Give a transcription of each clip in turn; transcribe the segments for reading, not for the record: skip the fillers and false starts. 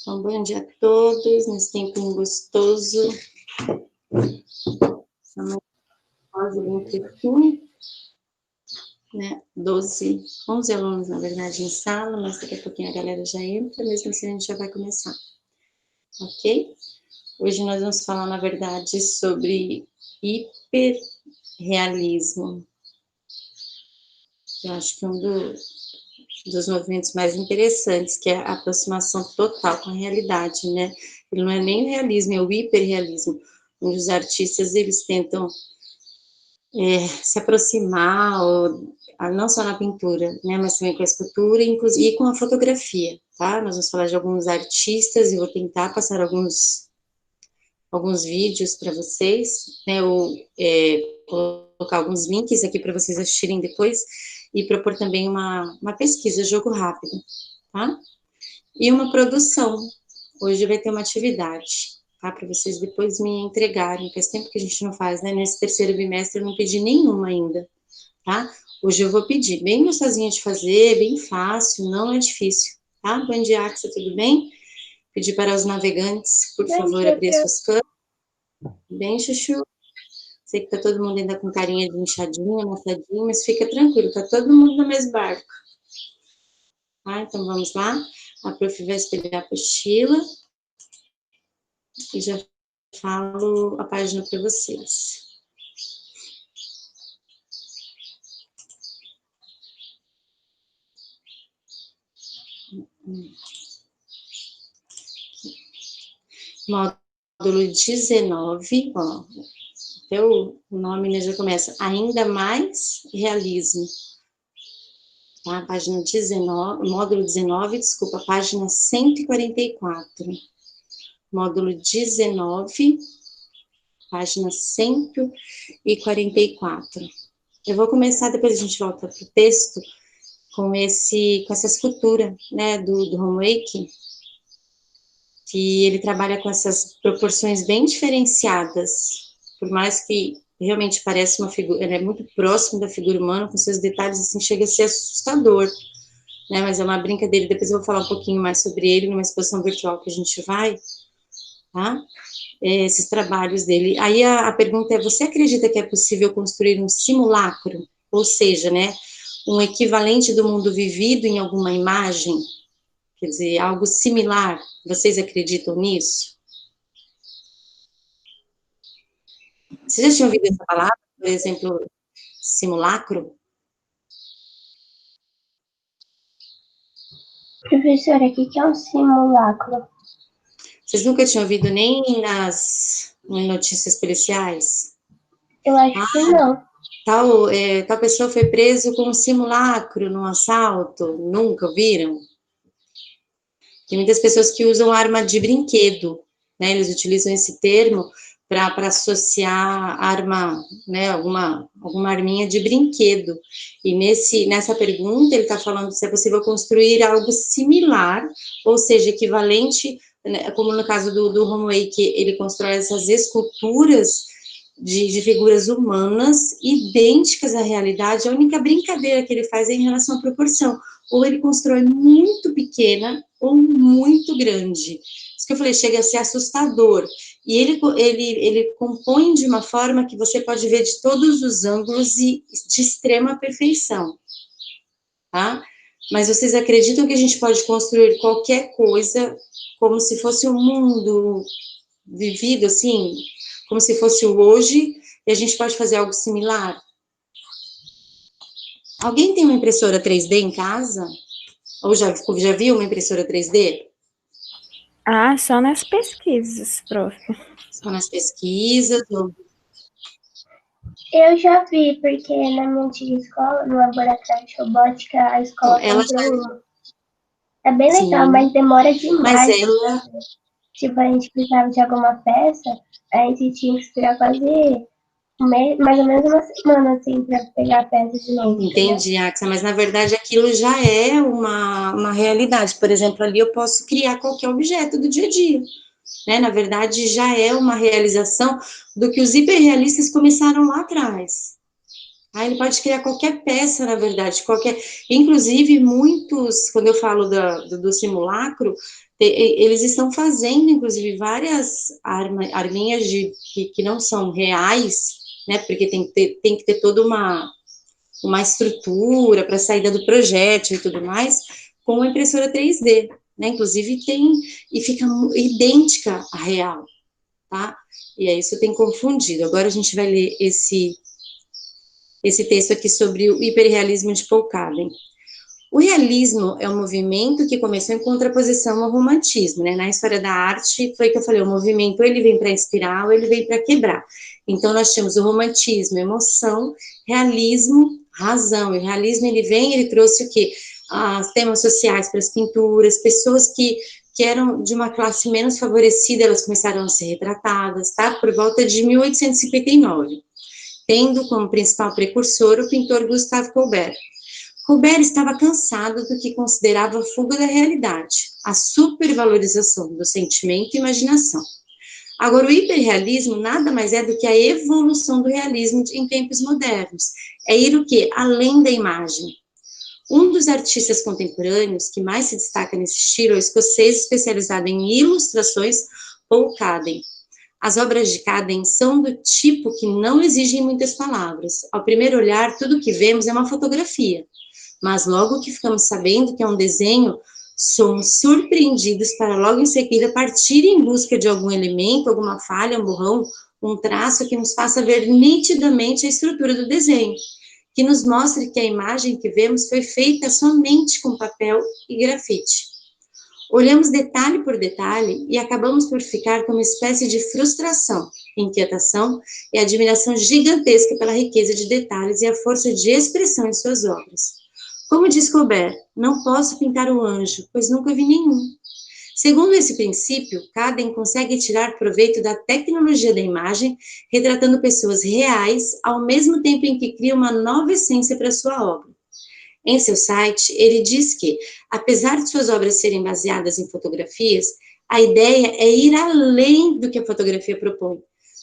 Então, bom dia a todos, nesse tempinho gostoso. Quase bem fresquinho, né? 11 alunos, na verdade, em sala, mas daqui a pouquinho a galera já entra, mesmo assim a gente já vai começar, ok? Hoje nós vamos falar, na verdade, sobre hiperrealismo. Eu acho que dos movimentos mais interessantes, que é a aproximação total com a realidade, né? Ele não é nem o realismo, é o hiperrealismo, onde os artistas, eles tentam se aproximar, não só na pintura, né, mas também com a escultura e com a fotografia, tá? Nós vamos falar de alguns artistas e vou tentar passar alguns vídeos para vocês, né, ou colocar alguns links aqui para vocês assistirem depois e propor também uma pesquisa, jogo rápido, tá? E uma produção. Hoje vai ter uma atividade, tá? Para vocês depois me entregarem, faz tempo que a gente não faz, né? Nesse terceiro bimestre eu não pedi nenhuma ainda, tá? Hoje eu vou pedir, bem gostosinha de fazer, bem fácil, não é difícil, tá? Bom dia, Axa, tudo bem? Pedir para os navegantes, por favor, abrir as suas câmeras. Bem, Chuchu. Sei que tá todo mundo ainda com carinha de inchadinha, amassadinha, mas fica tranquilo, tá todo mundo no mesmo barco. Tá? Então vamos lá. A prof vai espelhar a apostila e já falo a página para vocês. Módulo 19, ó, até o nome, né, já começa, ainda mais realismo. Tá? Página 19, módulo 19, desculpa, página 144. Módulo 19, página 144. Eu vou começar, depois a gente volta para o texto, com essa escultura, né, do Homework, que ele trabalha com essas proporções bem diferenciadas, por mais que realmente pareça uma figura, ele é muito próximo da figura humana, com seus detalhes, assim, chega a ser assustador, né, mas é uma brincadeira, depois eu vou falar um pouquinho mais sobre ele, numa exposição virtual que a gente vai, tá, esses trabalhos dele. Aí a pergunta é, você acredita que é possível construir um simulacro, ou seja, né, um equivalente do mundo vivido em alguma imagem? Quer dizer, algo similar. Vocês acreditam nisso? Vocês já tinham ouvido essa palavra, por exemplo, simulacro? Professora, o que é um simulacro? Vocês nunca tinham ouvido nem em notícias policiais? Eu acho que não. Tal pessoa foi preso com um simulacro num assalto. Nunca ouviram? Tem muitas pessoas que usam arma de brinquedo, né? Eles utilizam esse termo para associar arma, né? Alguma arminha de brinquedo. E nessa pergunta ele está falando se é possível construir algo similar, ou seja, equivalente, né, como no caso do Homework, que ele constrói essas esculturas de figuras humanas idênticas à realidade. A única brincadeira que ele faz é em relação à proporção. Ou ele constrói muito pequena ou muito grande. Isso que eu falei, chega a ser assustador. E ele compõe de uma forma que você pode ver de todos os ângulos e de extrema perfeição. Tá? Mas vocês acreditam que a gente pode construir qualquer coisa como se fosse um mundo vivido, assim, como se fosse o hoje, e a gente pode fazer algo similar? Alguém tem uma impressora 3D em casa? Ou já viu uma impressora 3D? Ah, só nas pesquisas, prof. Só nas pesquisas? Eu já vi, porque na minha antiga escola, no laboratório de robótica, a escola comprou uma. É bem legal, Sim, mas demora demais. Mas ela... Tipo, a gente precisava de alguma peça, a gente tinha que esperar quase mais ou menos uma semana, assim, para pegar a peça de novo. Entendi, Axa, mas na verdade aquilo já é uma realidade. Por exemplo, ali eu posso criar qualquer objeto do dia a dia, né? Na verdade, já é uma realização do que os hiperrealistas começaram lá atrás, Ah, ele pode criar qualquer peça, na verdade, qualquer. Inclusive, muitos, quando eu falo do simulacro, eles estão fazendo, inclusive, várias arminhas que não são reais, né? Porque tem que ter toda uma estrutura para a saída do projétil e tudo mais, com uma impressora 3D, né? Inclusive tem, e fica idêntica à real, tá? E aí isso tem confundido. Agora a gente vai ler esse texto aqui sobre o hiperrealismo de Paul Caden. O realismo é um movimento que começou em contraposição ao romantismo, né? Na história da arte, foi que eu falei, o movimento ele vem para inspirar ou ele vem para quebrar. Então, nós temos o romantismo, emoção, realismo, razão. E o realismo, ele trouxe o quê? Temas sociais para as pinturas, pessoas que eram de uma classe menos favorecida, elas começaram a ser retratadas, tá? Por volta de 1859, tendo como principal precursor o pintor Gustave Courbet. Courbet estava cansado do que considerava a fuga da realidade, a supervalorização do sentimento e imaginação. Agora, o hiperrealismo nada mais é do que a evolução do realismo em tempos modernos. É ir o quê? Além da imagem. Um dos artistas contemporâneos que mais se destaca nesse estilo é o escocês especializado em ilustrações, Paul Caden. As obras de Caden são do tipo que não exigem muitas palavras. Ao primeiro olhar, tudo que vemos é uma fotografia. Mas logo que ficamos sabendo que é um desenho, somos surpreendidos para logo em seguida partir em busca de algum elemento, alguma falha, um borrão, um traço que nos faça ver nitidamente a estrutura do desenho, que nos mostre que a imagem que vemos foi feita somente com papel e grafite. Olhamos detalhe por detalhe e acabamos por ficar com uma espécie de frustração, inquietação e admiração gigantesca pela riqueza de detalhes e a força de expressão em suas obras. Como diz Courbet, não posso pintar o anjo, pois nunca vi nenhum. Segundo esse princípio, Caden consegue tirar proveito da tecnologia da imagem, retratando pessoas reais, ao mesmo tempo em que cria uma nova essência para sua obra. Em seu site, ele diz que, apesar de suas obras serem baseadas em fotografias, a ideia é ir além do que a fotografia propõe.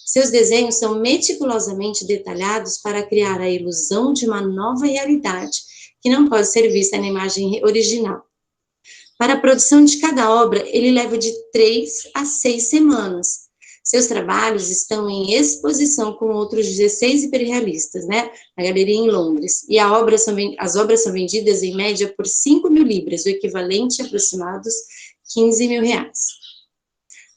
Seus desenhos são meticulosamente detalhados para criar a ilusão de uma nova realidade, que não pode ser vista na imagem original. Para a produção de cada obra, ele leva de 3 a 6 semanas. Seus trabalhos estão em exposição com outros 16 hiperrealistas, né, na galeria em Londres. E as obras são vendidas em média por 5 mil libras, o equivalente a aproximados 15 mil reais.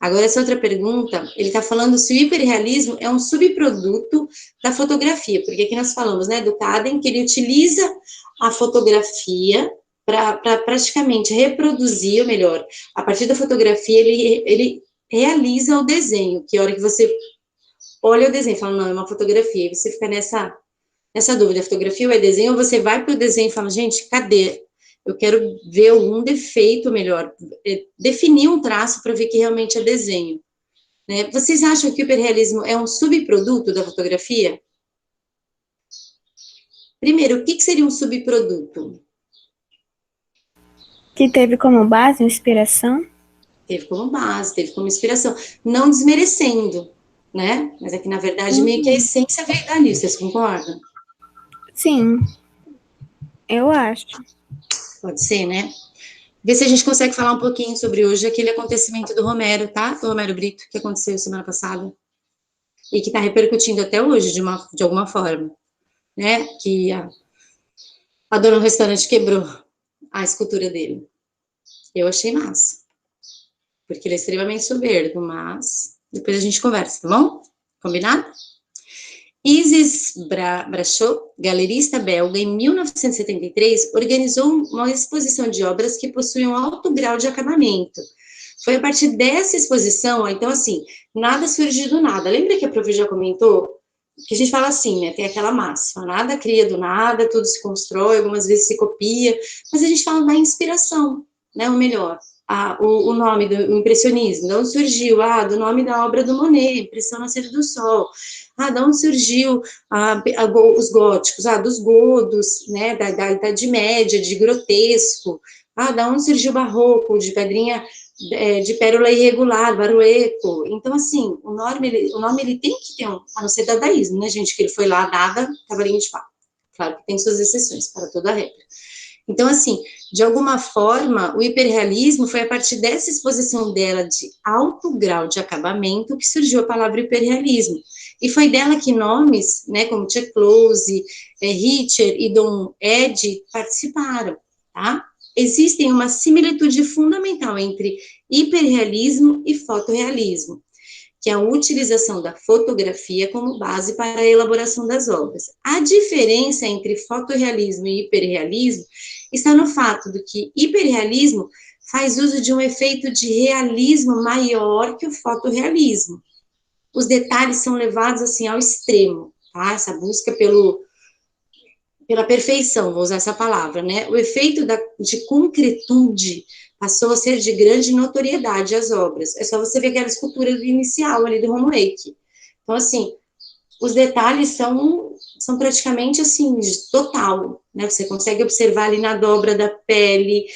Agora, essa outra pergunta, ele está falando se o hiperrealismo é um subproduto da fotografia, porque aqui nós falamos, né, do Caden, que ele utiliza a fotografia para praticamente reproduzir, ou melhor, a partir da fotografia ele realiza o desenho, que a hora que você olha o desenho, fala, não, é uma fotografia, e você fica nessa dúvida, fotografia ou é desenho, ou você vai para o desenho e fala, gente, cadê? Eu quero ver algum defeito, melhor, definir um traço para ver que realmente é desenho. Né? Vocês acham que o hiperrealismo é um subproduto da fotografia? Primeiro, o que seria um subproduto? Que teve como base inspiração? Teve como base, teve como inspiração. Não desmerecendo, né? Mas é que, na verdade, meio que a essência veio dali, vocês concordam? Sim, eu acho. Pode ser, né? Ver se a gente consegue falar um pouquinho sobre hoje aquele acontecimento do Romero, tá? Do Romero Brito, que aconteceu semana passada. E que está repercutindo até hoje, de alguma forma. Né? Que a dona do restaurante quebrou a escultura dele. Eu achei massa. Porque ele é extremamente soberbo, mas depois a gente conversa, tá bom? Combinado? Isis Brachot, galerista belga, em 1973, organizou uma exposição de obras que possuem um alto grau de acabamento. Foi a partir dessa exposição, então assim, nada surgiu do nada. Lembra que a prof já comentou? Que a gente fala assim, né, tem aquela máxima, nada cria do nada, tudo se constrói, algumas vezes se copia, mas a gente fala da inspiração, né, ou melhor, o nome do impressionismo, de onde surgiu? Do nome da obra do Monet, Impressão Nascer do Sol. De onde surgiu os góticos? Dos godos, né, da Idade Média, de grotesco. Da onde surgiu o barroco, de pedrinha, de pérola irregular, barueco. Então, assim, o nome ele tem que ter a não ser dadaísmo, né, gente, que ele foi lá, dada, cavalinho de pau. Claro que tem suas exceções para toda a regra. Então, assim, de alguma forma, o hiperrealismo foi a partir dessa exposição dela de alto grau de acabamento que surgiu a palavra hiperrealismo. E foi dela que nomes, né, como Chuck Close, Richter e Don Eddy participaram, tá? Existem uma similitude fundamental entre hiperrealismo e fotorrealismo, que é a utilização da fotografia como base para a elaboração das obras. A diferença entre fotorrealismo e hiperrealismo está no fato de que hiperrealismo faz uso de um efeito de realismo maior que o fotorrealismo. Os detalhes são levados assim ao extremo, tá? Essa busca pela perfeição, vou usar essa palavra, né? O efeito de concretude passou a ser de grande notoriedade às obras. É só você ver aquela escultura inicial ali do Romo Eck. Então, assim, os detalhes são praticamente, assim, total, né? Você consegue observar ali na dobra da pele,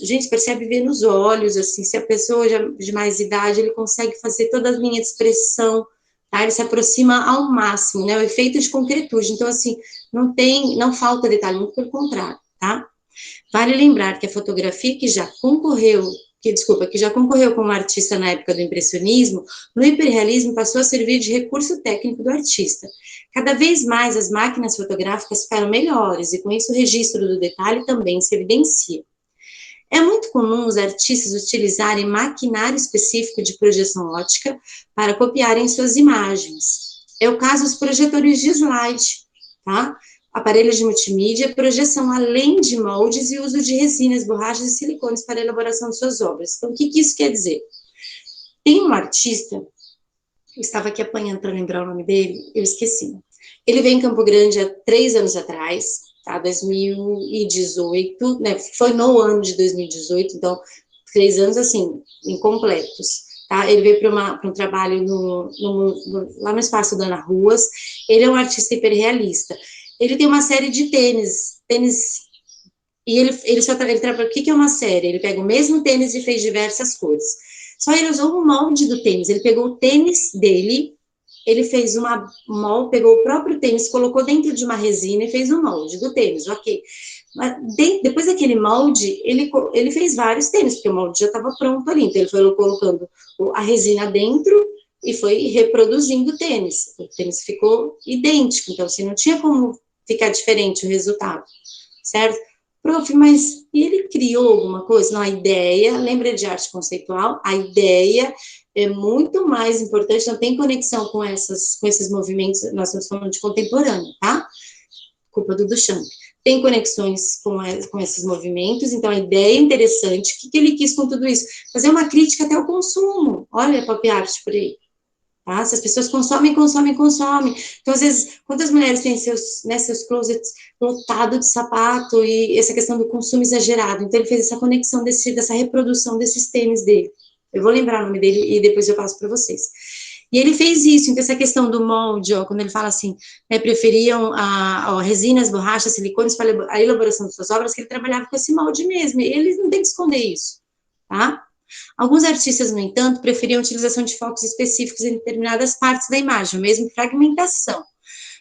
gente, percebe ver nos olhos, assim, se a pessoa já de mais idade, ele consegue fazer toda a linha de expressão, tá? Ele se aproxima ao máximo, né? O efeito de concretude. Então, assim, não falta detalhe, muito pelo contrário, tá? Vale lembrar que a fotografia que já concorreu como artista na época do impressionismo, no hiperrealismo passou a servir de recurso técnico do artista. Cada vez mais as máquinas fotográficas ficaram melhores e com isso o registro do detalhe também se evidencia. É muito comum os artistas utilizarem maquinário específico de projeção óptica para copiarem suas imagens. É o caso dos projetores de slide, tá? Aparelhos de multimídia, projeção além de moldes e uso de resinas, borrachas e silicones para a elaboração de suas obras. Então, o que isso quer dizer? Tem um artista, eu estava aqui apanhando para lembrar o nome dele, eu esqueci. Ele veio em Campo Grande há 3 anos atrás, tá? 2018, né? Foi no ano de 2018, então, 3 anos, assim, incompletos. Tá? Ele veio para um trabalho lá no espaço da Ana Ruas. Ele é um artista hiperrealista. Ele tem uma série de tênis, e ele trabalha, o que é uma série? Ele pega o mesmo tênis e fez diversas cores. Só ele usou o molde do tênis, ele pegou o tênis dele, ele fez pegou o próprio tênis, colocou dentro de uma resina e fez um molde do tênis, ok. Mas depois daquele molde, ele fez vários tênis, porque o molde já estava pronto ali, então ele foi colocando a resina dentro e foi reproduzindo o tênis. O tênis ficou idêntico, então assim, não tinha como ficar diferente o resultado, certo? Prof, mas e ele criou alguma coisa? Não, a ideia, lembra de arte conceitual? A ideia é muito mais importante, não tem conexão com esses movimentos, nós estamos falando de contemporâneo, tá? Culpa do Duchamp. Tem conexões com esses movimentos, então a ideia é interessante. O que ele quis com tudo isso? Fazer uma crítica até ao consumo. Olha a pop art por aí. Tá? Se as pessoas consomem. Então, às vezes, quantas mulheres têm seus closets lotados de sapato e essa questão do consumo exagerado? Então, ele fez essa conexão dessa reprodução desses tênis dele. Eu vou lembrar o nome dele e depois eu passo para vocês. E ele fez isso, então essa questão do molde, ó, quando ele fala assim, né, preferiam resinas, borrachas, silicones para a elaboração de suas obras, que ele trabalhava com esse molde mesmo, e eles não têm que esconder isso, tá? Alguns artistas, no entanto, preferiam a utilização de focos específicos em determinadas partes da imagem, mesmo fragmentação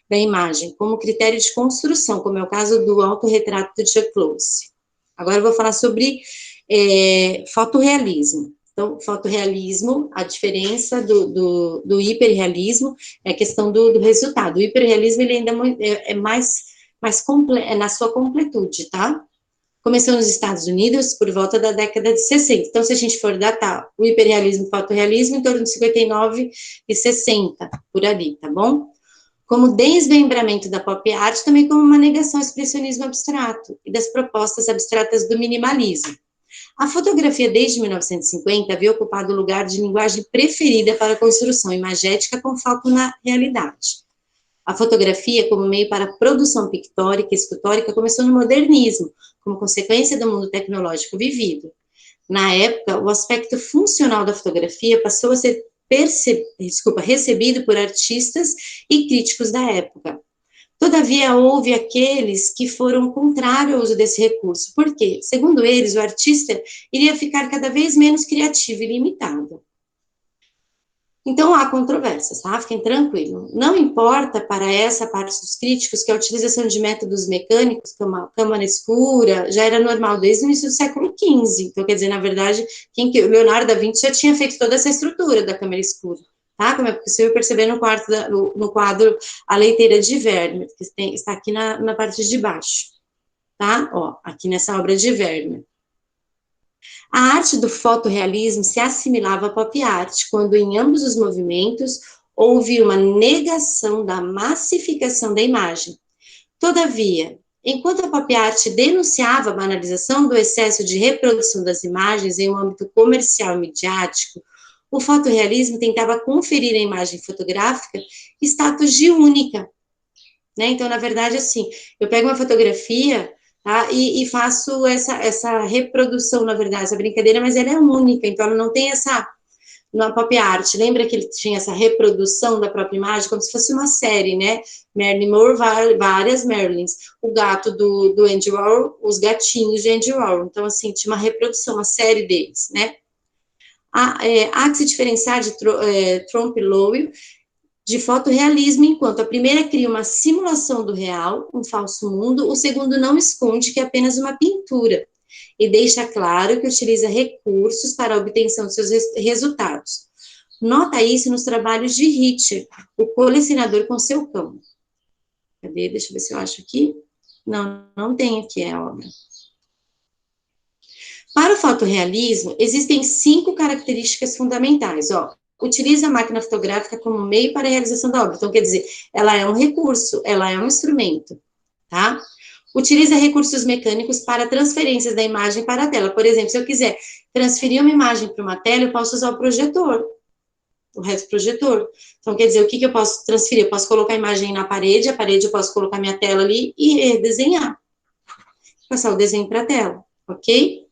da imagem, como critério de construção, como é o caso do autorretrato do Chuck Close. Agora eu vou falar sobre fotorrealismo. Então, fotorrealismo, a diferença do hiperrealismo é a questão do resultado. O hiperrealismo, ele ainda é mais na sua completude, tá? Começou nos Estados Unidos por volta da década de 60. Então, se a gente for datar o hiperrealismo e o fotorrealismo, em torno de 59 e 60, por ali, tá bom? Como desmembramento da pop art, também como uma negação ao expressionismo abstrato e das propostas abstratas do minimalismo. A fotografia, desde 1950, havia ocupado o lugar de linguagem preferida para a construção imagética com foco na realidade. A fotografia, como meio para a produção pictórica e escultórica, começou no modernismo, como consequência do mundo tecnológico vivido. Na época, o aspecto funcional da fotografia passou a ser recebido por artistas e críticos da época. Todavia, houve aqueles que foram contrários ao uso desse recurso. Por quê? Segundo eles, o artista iria ficar cada vez menos criativo e limitado. Então, há controvérsias, tá? Fiquem tranquilos. Não importa para essa parte dos críticos que a utilização de métodos mecânicos, como a câmara escura, já era normal desde o início do século XV. Então, quer dizer, na verdade, o Leonardo da Vinci já tinha feito toda essa estrutura da câmara escura, tá? Como é possível perceber no quadro A Leiteira de Vermeer, que está aqui na parte de baixo, tá? Ó, aqui nessa obra de Vermeer. A arte do fotorrealismo se assimilava à pop art, quando em ambos os movimentos houve uma negação da massificação da imagem. Todavia, enquanto a pop art denunciava a banalização do excesso de reprodução das imagens em um âmbito comercial e midiático, o fotorrealismo tentava conferir à imagem fotográfica status de única, né? Então, na verdade, assim, eu pego uma fotografia, tá, e faço essa reprodução, na verdade, essa brincadeira, mas ela é única, então ela não tem essa, na pop art, lembra que ele tinha essa reprodução da própria imagem, como se fosse uma série, né? Marilyn Monroe, várias Marilyns, o gato do Andy Warhol, os gatinhos de Andy Warhol, então, assim, tinha uma reprodução, uma série deles, né? Há que se diferenciar de Trompe L'Oeil de fotorrealismo, enquanto a primeira cria uma simulação do real, um falso mundo, o segundo não esconde que é apenas uma pintura, e deixa claro que utiliza recursos para a obtenção de seus resultados. Nota isso nos trabalhos de Richter, o colecionador com seu cão. Cadê? Deixa eu ver se eu acho aqui. Não, não tem aqui a obra. Para o fotorrealismo, existem 5 características fundamentais, ó. Utiliza a máquina fotográfica como meio para a realização da obra. Então, quer dizer, ela é um recurso, ela é um instrumento, tá? Utiliza recursos mecânicos para transferências da imagem para a tela. Por exemplo, se eu quiser transferir uma imagem para uma tela, eu posso usar o projetor, o retroprojetor. Então, quer dizer, o que eu posso transferir? Eu posso colocar a imagem na parede, a parede eu posso colocar minha tela ali e desenhar. Passar o desenho para a tela, ok?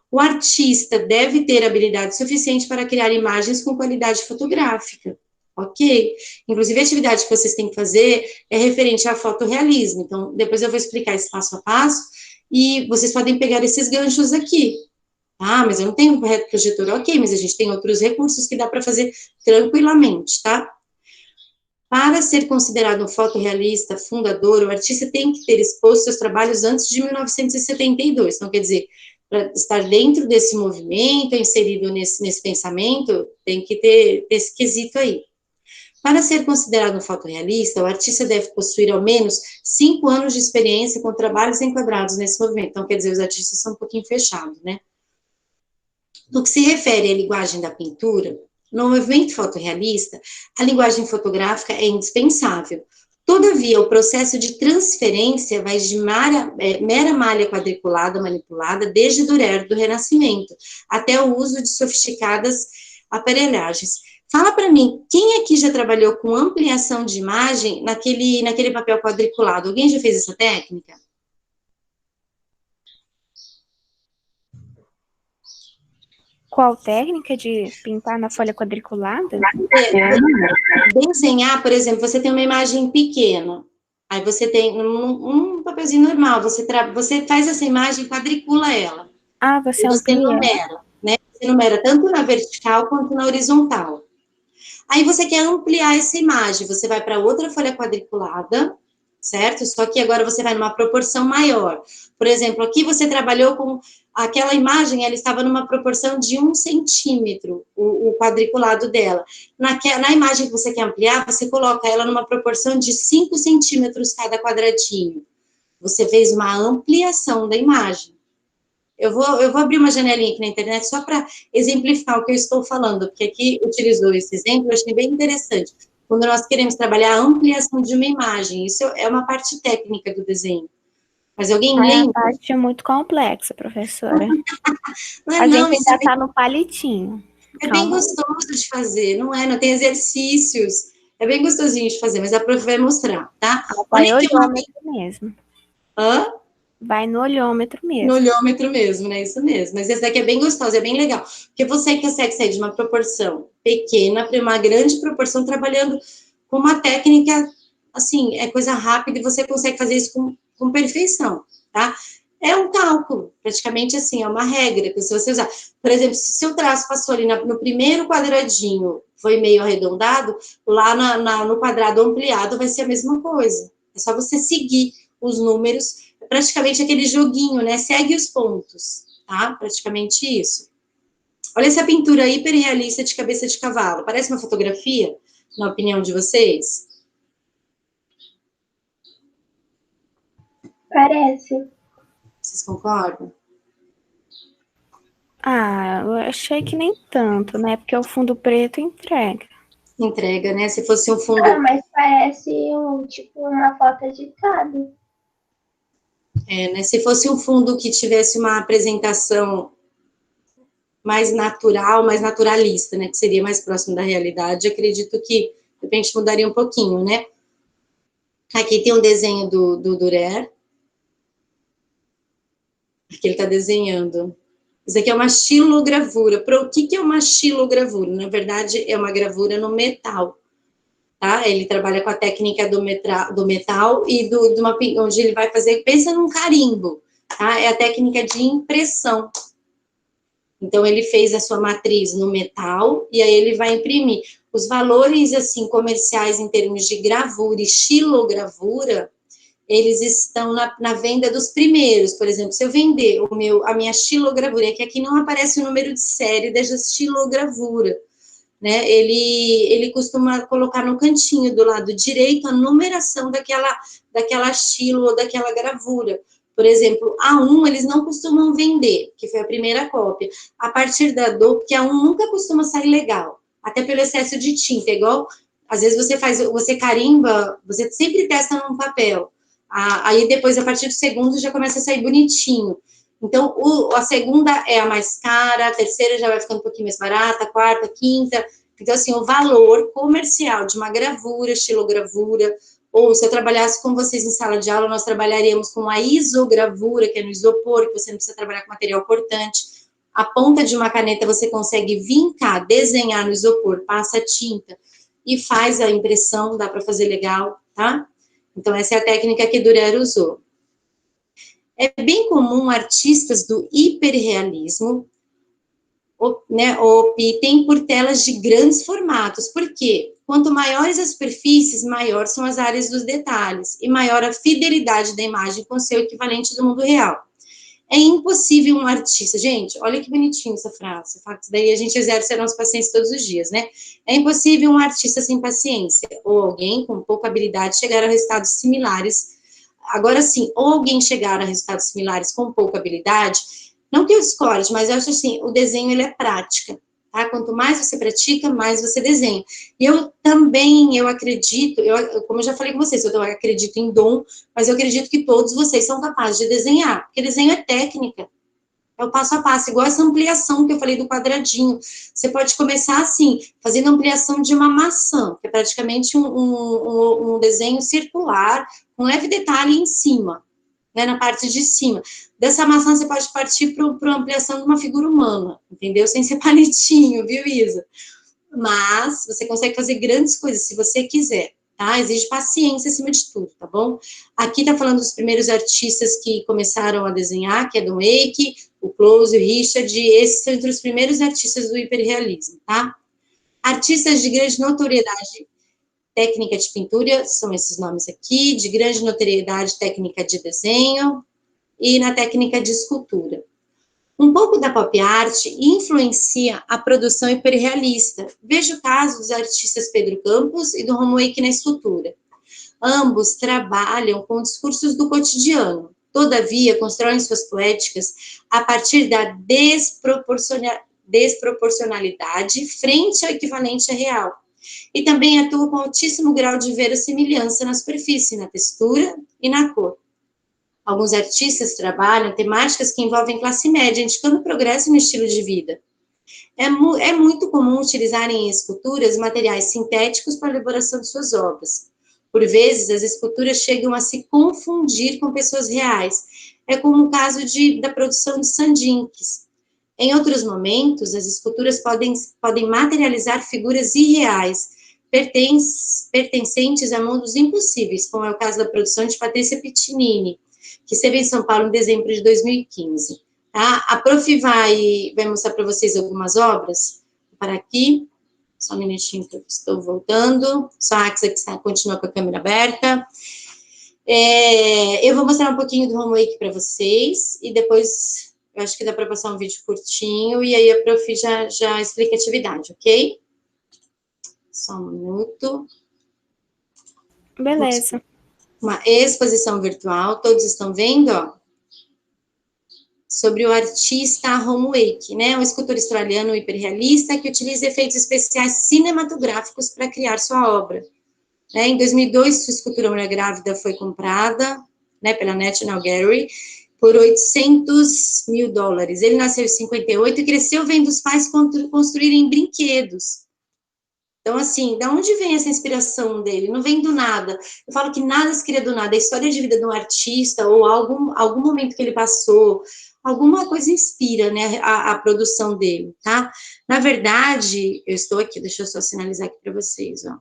O artista deve ter habilidade suficiente para criar imagens com qualidade fotográfica, ok? Inclusive, a atividade que vocês têm que fazer é referente a fotorrealismo. Então, depois eu vou explicar esse passo a passo e vocês podem pegar esses ganchos aqui. Ah, mas eu não tenho um retroprojetor, ok, mas a gente tem outros recursos que dá para fazer tranquilamente, tá? Para ser considerado um fotorrealista fundador, o artista tem que ter exposto seus trabalhos antes de 1972. Então, quer dizer, para estar dentro desse movimento, inserido nesse pensamento, tem que ter esse quesito aí. Para ser considerado um fotorrealista, o artista deve possuir ao menos 5 anos de experiência com trabalhos enquadrados nesse movimento. Então, quer dizer, os artistas são um pouquinho fechados, né? No que se refere à linguagem da pintura, no movimento fotorrealista, a linguagem fotográfica é indispensável. Todavia, o processo de transferência vai de mera malha quadriculada manipulada desde Durer do Renascimento até o uso de sofisticadas aparelhagens. Fala para mim, quem aqui já trabalhou com ampliação de imagem naquele papel quadriculado? Alguém já fez essa técnica? Qual técnica de pintar na folha quadriculada? Desenhar, por exemplo, você tem uma imagem pequena, aí você tem um papelzinho normal, você faz essa imagem, quadricula ela. Ah, você numera, né? Você numera tanto na vertical quanto na horizontal. Aí você quer ampliar essa imagem, você vai para outra folha quadriculada, certo? Só que agora você vai numa proporção maior. Por exemplo, aqui você trabalhou com aquela imagem, ela estava numa proporção de 1 centímetro, o quadriculado dela. Na imagem que você quer ampliar, você coloca ela numa proporção de 5 centímetros cada quadradinho. Você fez uma ampliação da imagem. Eu vou abrir uma janelinha aqui na internet só para exemplificar o que eu estou falando, porque aqui utilizou esse exemplo, eu achei bem interessante. Quando nós queremos trabalhar a ampliação de uma imagem, isso é uma parte técnica do desenho. Mas alguém lembra? É uma parte muito complexa, professora. Não, A gente ainda isso está no palitinho. é bem gostoso de fazer, não tem exercícios. É bem gostosinho de fazer, mas a prof vai mostrar, tá? Vai no olhômetro mesmo. Hã? Vai no olhômetro mesmo. No olhômetro mesmo, né? Isso mesmo. Mas esse daqui é bem gostoso, é bem legal. Porque você consegue sair de uma proporção pequena para uma grande proporção, trabalhando com uma técnica, assim, é coisa rápida e você consegue fazer isso com perfeição, tá? É um cálculo, praticamente assim, é uma regra que se você usar. Por exemplo, se seu traço passou ali no primeiro quadradinho, foi meio arredondado, lá no quadrado ampliado vai ser a mesma coisa. É só você seguir os números, é praticamente aquele joguinho, né? Segue os pontos, tá? Praticamente isso. Olha essa pintura hiperrealista de cabeça de cavalo. Parece uma fotografia, na opinião de vocês? Parece. Vocês concordam? Ah, eu achei que nem tanto, né? Porque o fundo preto entrega. Entrega, né? Se fosse um Ah, fundo, mas parece tipo uma foto editada. né? Se fosse um fundo que tivesse uma apresentação mais natural, mais naturalista, né? Que seria mais próximo da realidade, acredito que de repente mudaria um pouquinho, né? Aqui tem um desenho do Durer, que ele está desenhando. Isso aqui é uma xilogravura. O que é uma xilogravura? Na verdade, é uma gravura no metal, tá? Ele trabalha com a técnica do metal e onde ele vai fazer, pensa num carimbo, tá? É a técnica de impressão. Então, ele fez a sua matriz no metal e aí ele vai imprimir. Os valores, assim, comerciais em termos de gravura e xilogravura, eles estão na venda dos primeiros. Por exemplo, se eu vender a minha xilogravura, que aqui não aparece o número de série dessa xilogravura, né? Ele costuma colocar no cantinho do lado direito a numeração daquela xilo ou daquela gravura. Por exemplo, a 1 eles não costumam vender, que foi a primeira cópia. A partir da do, porque a 1 nunca costuma sair legal, até pelo excesso de tinta, igual às vezes você carimba, você sempre testa num papel. Aí depois, a partir do segundo, já começa a sair bonitinho. Então, a segunda é a mais cara, a terceira já vai ficando um pouquinho mais barata, a quarta, a quinta. Então, assim, o valor comercial de uma gravura, xilogravura, ou se eu trabalhasse com vocês em sala de aula, nós trabalharíamos com a isogravura, que é no isopor, que você não precisa trabalhar com material cortante. A ponta de uma caneta você consegue vincar, desenhar no isopor, passa tinta e faz a impressão, dá para fazer legal, tá? Então, essa é a técnica que Durer usou. É bem comum artistas do hiperrealismo, né, optem por telas de grandes formatos. Por quê? Quanto maiores as superfícies, maior são as áreas dos detalhes e maior a fidelidade da imagem com seu equivalente do mundo real. É impossível um artista... Gente, olha que bonitinho essa frase. Daí a gente exerce a nossa paciência todos os dias, né? É impossível um artista sem paciência ou alguém com pouca habilidade chegar a resultados similares. Agora sim, ou alguém chegar a resultados similares com pouca habilidade, não que eu discorde, mas eu acho assim, o desenho ele é prática, tá? Quanto mais você pratica, mais você desenha. E eu acredito, como eu já falei com vocês, eu acredito em dom, mas eu acredito que todos vocês são capazes de desenhar, porque desenho é técnica, é o passo a passo, igual essa ampliação que eu falei do quadradinho. Você pode começar assim, fazendo ampliação de uma maçã, que é praticamente um desenho circular, com leve detalhe em cima, né, na parte de cima. Dessa maçã você pode partir para a ampliação de uma figura humana, entendeu? Sem ser palitinho, viu, Isa? Mas você consegue fazer grandes coisas se você quiser, tá? Exige paciência acima de tudo, tá bom? Aqui tá falando dos primeiros artistas que começaram a desenhar, que é Don Wake, o Close e o Richard, e esses são entre os primeiros artistas do hiperrealismo, tá? Artistas de grande notoriedade técnica de pintura, são esses nomes aqui, de grande notoriedade técnica de desenho e na técnica de escultura. Um pouco da pop art influencia a produção hiperrealista. Veja o caso dos artistas Pedro Campos e do Homoeck na escultura. Ambos trabalham com discursos do cotidiano, todavia constroem suas poéticas a partir da desproporcionalidade frente ao equivalente real. E também atuam com altíssimo grau de verossimilhança na superfície, na textura e na cor. Alguns artistas trabalham temáticas que envolvem classe média, indicando progresso no estilo de vida. É muito comum utilizarem em esculturas materiais sintéticos para a elaboração de suas obras. Por vezes, as esculturas chegam a se confundir com pessoas reais. É como o caso da produção de Sandinks. Em outros momentos, as esculturas podem materializar figuras irreais, pertencentes a mundos impossíveis, como é o caso da produção de Patrícia Pitinini, que esteve em São Paulo em dezembro de 2015. Tá? A prof vai mostrar para vocês algumas obras, para aqui, só um minutinho que eu estou voltando, só a Axa que continua com a câmera aberta. Eu vou mostrar um pouquinho do homework para vocês, e depois eu acho que dá para passar um vídeo curtinho, e aí a prof já explica a atividade, ok? Só um minuto. Beleza. Uma exposição virtual, todos estão vendo, ó? Sobre o artista Homework, né? Um escultor australiano hiperrealista que utiliza efeitos especiais cinematográficos para criar sua obra. Em 2002, sua escultura Mulher Grávida foi comprada, né, pela National Gallery por $800 mil. Ele nasceu em 58 e cresceu vendo os pais construírem brinquedos. Então, assim, da onde vem essa inspiração dele? Não vem do nada. Eu falo que nada se cria do nada. A história de vida de um artista ou algum momento que ele passou, alguma coisa inspira, né, a produção dele, tá? Na verdade, eu estou aqui, deixa eu só sinalizar aqui para vocês, ó.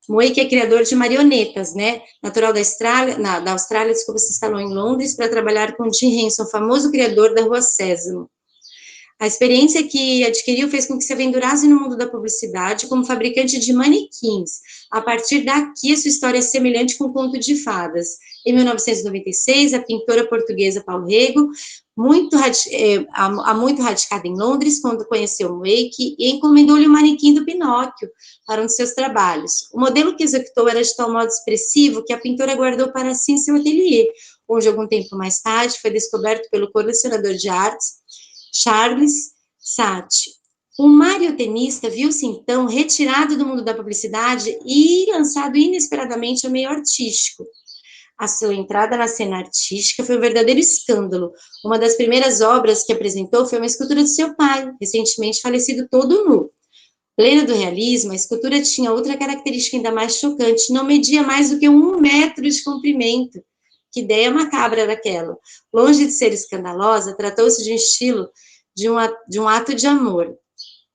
Moik é criador de marionetas, né? Natural da Austrália, desculpa, se instalou em Londres para trabalhar com Jim Henson, famoso criador da Rua Sésamo. A experiência que adquiriu fez com que se aventurasse no mundo da publicidade como fabricante de manequins. A partir daqui, a sua história é semelhante com um conto de fadas. Em 1996, a pintora portuguesa Paulo Rego, muito radicada em Londres, quando conheceu Moik, e encomendou-lhe o manequim do Pinóquio para um de seus trabalhos. O modelo que executou era de tal modo expressivo que a pintora guardou para si em seu ateliê, onde, algum tempo mais tarde, foi descoberto pelo colecionador de artes Charles Saatchi. O mariotenista viu-se, então, retirado do mundo da publicidade e lançado inesperadamente ao meio artístico. A sua entrada na cena artística foi um verdadeiro escândalo. Uma das primeiras obras que apresentou foi uma escultura de seu pai, recentemente falecido, todo nu. Plena do realismo, a escultura tinha outra característica ainda mais chocante: não media mais do que 1 metro de comprimento. Que ideia macabra era aquela. Longe de ser escandalosa, tratou-se de um estilo, de um ato de amor.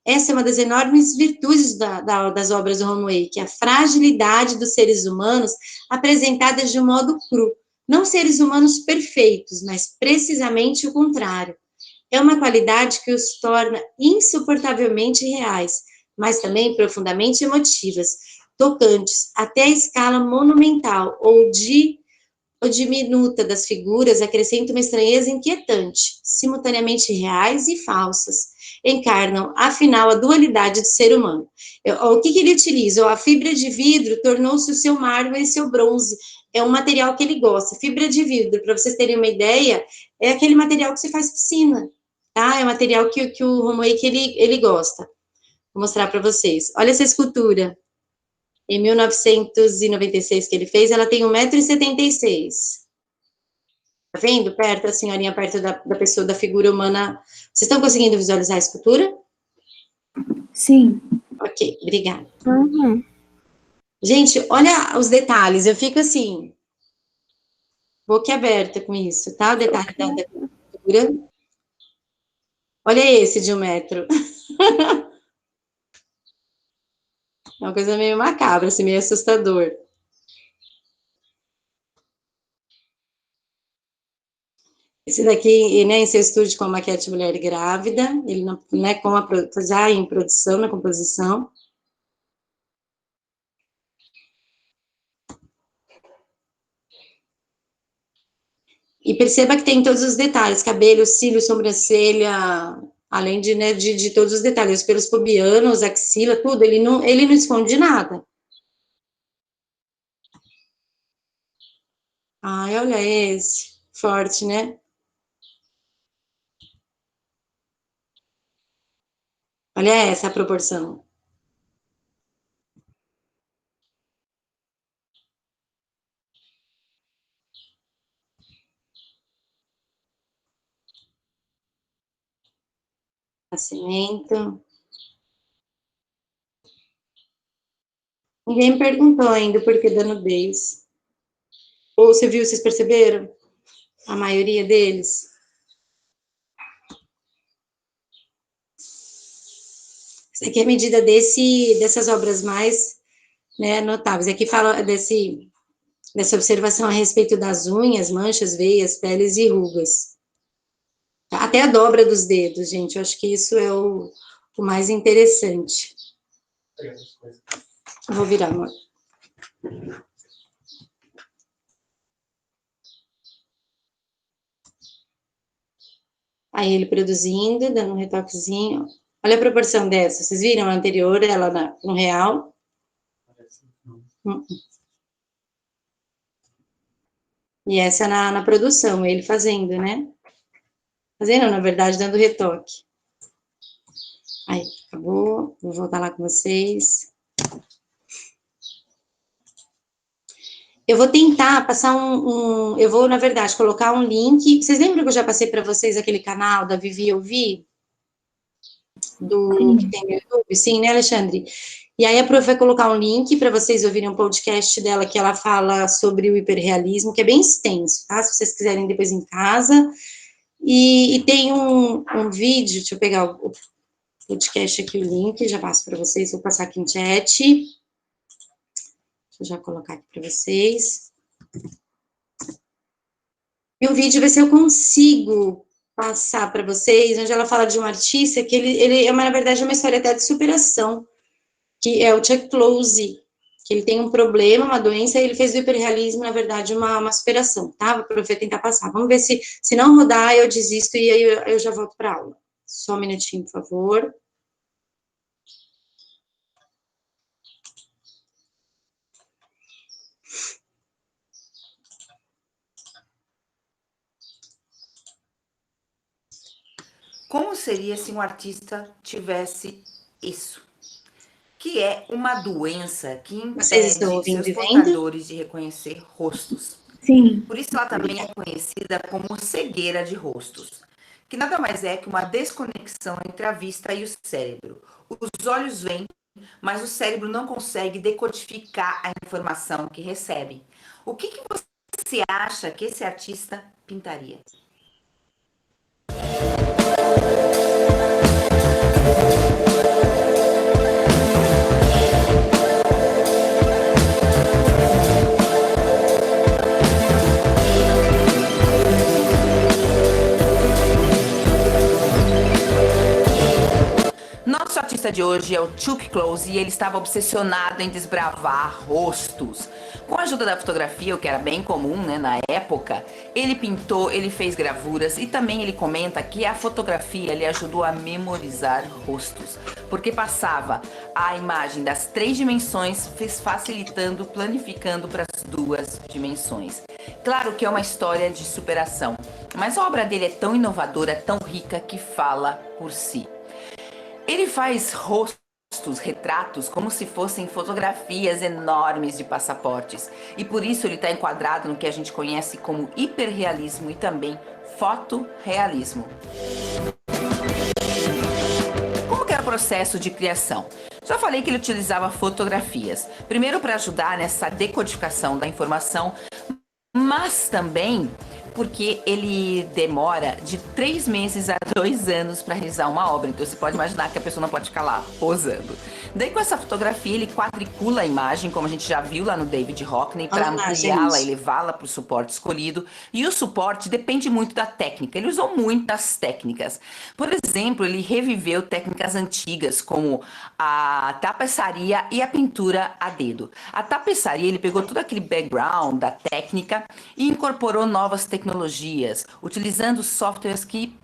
Essa é uma das enormes virtudes das obras do Homework, a fragilidade dos seres humanos apresentadas de um modo cru. Não seres humanos perfeitos, mas precisamente o contrário. É uma qualidade que os torna insuportavelmente reais, mas também profundamente emotivas, tocantes, até a escala monumental ou diminuta das figuras acrescenta uma estranheza inquietante, simultaneamente reais e falsas. Encarnam, afinal, a dualidade do ser humano. O que ele utiliza? A fibra de vidro tornou-se o seu mármore e seu bronze. É um material que ele gosta. Fibra de vidro, para vocês terem uma ideia, é aquele material que você faz piscina, tá? É o material que o Homework ele gosta. Vou mostrar para vocês. Olha essa escultura. Em 1996 que ele fez, ela tem 1,76 m. Tá vendo? Perto, a senhorinha perto da pessoa, da figura humana. Vocês estão conseguindo visualizar a escultura? Sim. Ok, obrigada. Uhum. Gente, olha os detalhes. Eu fico assim, boquiaberta com isso, tá? O detalhe da escultura. Olha esse de 1 metro. É uma coisa meio macabra, assim, meio assustador. Esse daqui, né, em seu estúdio com a maquete Mulher Grávida, ele, né, já em produção, na composição. E perceba que tem todos os detalhes, cabelo, cílio, sobrancelha, além de, né, de todos os detalhes, os pelos pubianos, axila, tudo, ele não esconde nada. Ai, olha esse, forte, né? Olha essa a proporção. Nascimento. Ninguém me perguntou ainda o porquê da nudez. Ou você viu, vocês perceberam? A maioria deles. Isso aqui é a medida dessas obras mais, né, notáveis. Aqui fala dessa observação a respeito das unhas, manchas, veias, peles e rugas. Até a dobra dos dedos, gente, eu acho que isso é o mais interessante. Vou virar, amor. Aí ele produzindo, dando um retoquezinho. Olha a proporção dessa, vocês viram a anterior, ela no real? E essa na produção, ele fazendo, né? Fazendo, na verdade, dando retoque. Aí, acabou. Vou voltar lá com vocês. Eu vou tentar passar eu vou, na verdade, colocar um link. Vocês lembram que eu já passei para vocês aquele canal da Vivi Ouvi? Que tem no YouTube? Sim, né, Alexandre? E aí a prof vai colocar um link para vocês ouvirem um podcast dela que ela fala sobre o hiperrealismo, que é bem extenso, tá? Se vocês quiserem depois em casa. E tem um vídeo, deixa eu pegar o podcast aqui, o link, já passo para vocês, vou passar aqui em chat. Deixa eu já colocar aqui para vocês. E o vídeo vai ser eu consigo passar para vocês, onde ela fala de um artista que ele é, na verdade, uma história até de superação, que é o Chuck Close, que ele tem um problema, uma doença, e ele fez do hiperrealismo, na verdade, uma superação, tá? Vou tentar passar. Vamos ver se não rodar, eu desisto e aí eu já volto para a aula. Só um minutinho, por favor. Como seria se um artista tivesse isso? Que é uma doença que Vocês estão impede ouvindo seus e vendo? portadores de reconhecer rostos. Sim. Por isso ela também é conhecida como cegueira de rostos, que nada mais é que uma desconexão entre a vista e o cérebro. Os olhos veem, mas o cérebro não consegue decodificar a informação que recebe. O que você acha que esse artista pintaria? Nosso artista de hoje é o Chuck Close e ele estava obsessionado em desbravar rostos. Com a ajuda da fotografia, o que era bem comum, né, na época, ele pintou, ele fez gravuras e também ele comenta que a fotografia lhe ajudou a memorizar rostos, porque passava a imagem das 3 dimensões, facilitando, planificando para as 2 dimensões. Claro que é uma história de superação, mas a obra dele é tão inovadora, tão rica que fala por si. Ele faz rostos, retratos, como se fossem fotografias enormes de passaportes. E por isso ele está enquadrado no que a gente conhece como hiperrealismo e também fotorrealismo. Como que era o processo de criação? Já falei que ele utilizava fotografias. Primeiro para ajudar nessa decodificação da informação, mas também porque ele demora de 3 meses a 2 anos para realizar uma obra. Então você pode imaginar que a pessoa não pode ficar lá posando. Daí com essa fotografia ele quadricula a imagem, como a gente já viu lá no David Hockney, para ampliá-la e levá-la para o suporte escolhido. E o suporte depende muito da técnica. Ele usou muitas técnicas. Por exemplo, ele reviveu técnicas antigas, como a tapeçaria e a pintura a dedo. A tapeçaria, ele pegou todo aquele background da técnica e incorporou novas tecnologias, utilizando softwares que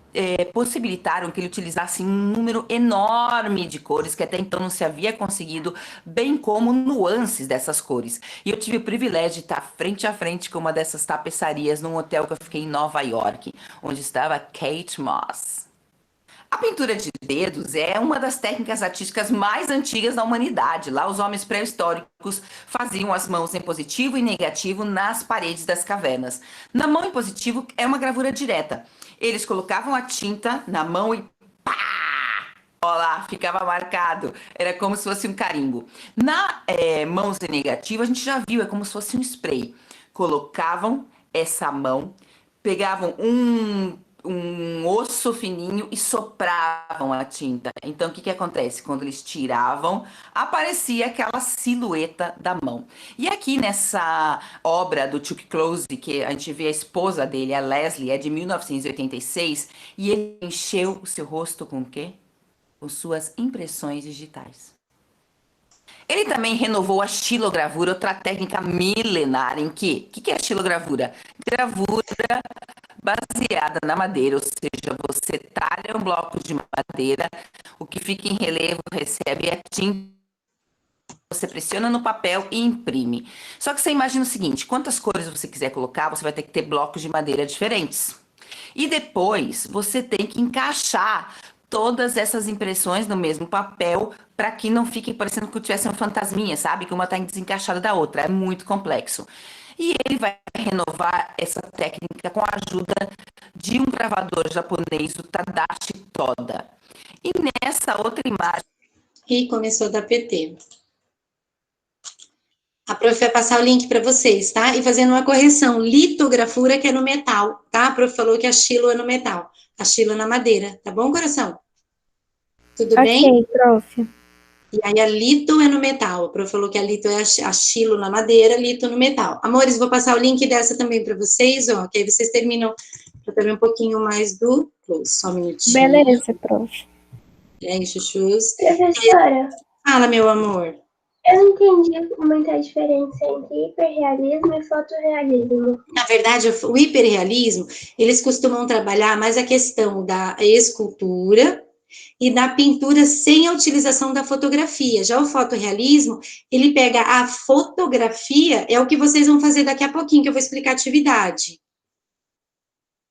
possibilitaram que ele utilizasse um número enorme de cores que até então não se havia conseguido, bem como nuances dessas cores. E eu tive o privilégio de estar frente a frente com uma dessas tapeçarias num hotel que eu fiquei em Nova York, onde estava Kate Moss. A pintura de dedos é uma das técnicas artísticas mais antigas da humanidade. Lá os homens pré-históricos faziam as mãos em positivo e negativo nas paredes das cavernas. Na mão em positivo é uma gravura direta. Eles colocavam a tinta na mão e pá! Olha, ficava marcado. Era como se fosse um carimbo. Na mãos em negativo a gente já viu, é como se fosse um spray. Colocavam essa mão, pegavam um osso fininho e sopravam a tinta. Então, o que que acontece? Quando eles tiravam, aparecia aquela silhueta da mão. E aqui nessa obra do Chuck Close, que a gente vê a esposa dele, a Leslie, é de 1986, e ele encheu o seu rosto com o quê? Com suas impressões digitais. Ele também renovou a xilogravura, outra técnica milenar em que é a xilogravura? Gravura baseada na madeira, ou seja, você talha um bloco de madeira, o que fica em relevo recebe a tinta, você pressiona no papel e imprime. Só que você imagina o seguinte, quantas cores você quiser colocar, você vai ter que ter blocos de madeira diferentes. E depois você tem que encaixar todas essas impressões no mesmo papel para que não fique parecendo que tivesse uma fantasminha, sabe? Que uma está desencaixada da outra. É muito complexo. E ele vai renovar essa técnica com a ajuda de um gravador japonês, o Tadashi Toda. E nessa outra imagem... E começou da PT. A prof vai passar o link para vocês, tá? E fazendo uma correção, litografura que é no metal, tá? A prof falou que a xilo é no metal, a xilo é na madeira, tá bom, coração? Tudo bem? Ok, prof. E aí a lito é no metal, a prof falou que a lito é a xilo na madeira, lito no metal. Amores, vou passar o link dessa também para vocês, ó, que aí vocês terminam para ver um pouquinho mais do close, só um minutinho. Beleza, prof. E aí, chuchus? Professora, Fala, meu amor. eu não entendi muita diferença entre hiperrealismo e fotorrealismo. Na verdade, o hiperrealismo, eles costumam trabalhar mais a questão da escultura e da pintura sem a utilização da fotografia. Já o fotorrealismo, ele pega a fotografia, é o que vocês vão fazer daqui a pouquinho, que eu vou explicar a atividade.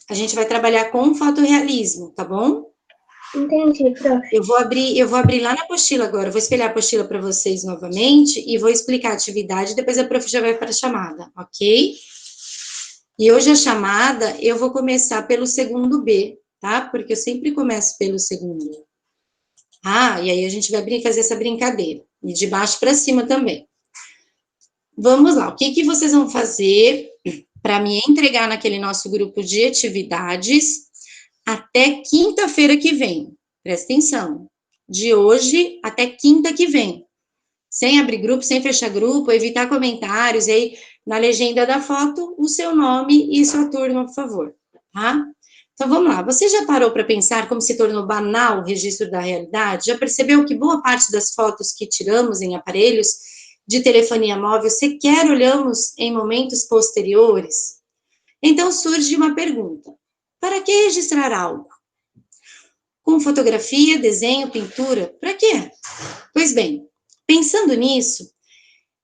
A gente vai trabalhar com fotorrealismo, tá bom? Entendi, prof. Eu vou abrir lá na apostila agora, vou espelhar a apostila para vocês novamente e vou explicar a atividade, depois a prof já vai para a chamada, ok? E hoje a chamada, eu vou começar pelo segundo B, tá? Porque eu sempre começo pelo segundo. Ah, e aí a gente vai fazer essa brincadeira. E de baixo para cima também. Vamos lá, o que que vocês vão fazer para me entregar naquele nosso grupo de atividades até quinta-feira que vem? Presta atenção. De hoje até quinta que vem. Sem abrir grupo, sem fechar grupo, evitar comentários, e aí na legenda da foto, o seu nome e sua turma, por favor, tá? Então, vamos lá. Você já parou para pensar como se tornou banal o registro da realidade? Já percebeu que boa parte das fotos que tiramos em aparelhos de telefonia móvel sequer olhamos em momentos posteriores? Então, surge uma pergunta. Para que registrar algo? Com fotografia, desenho, pintura, para quê? Pois bem, pensando nisso,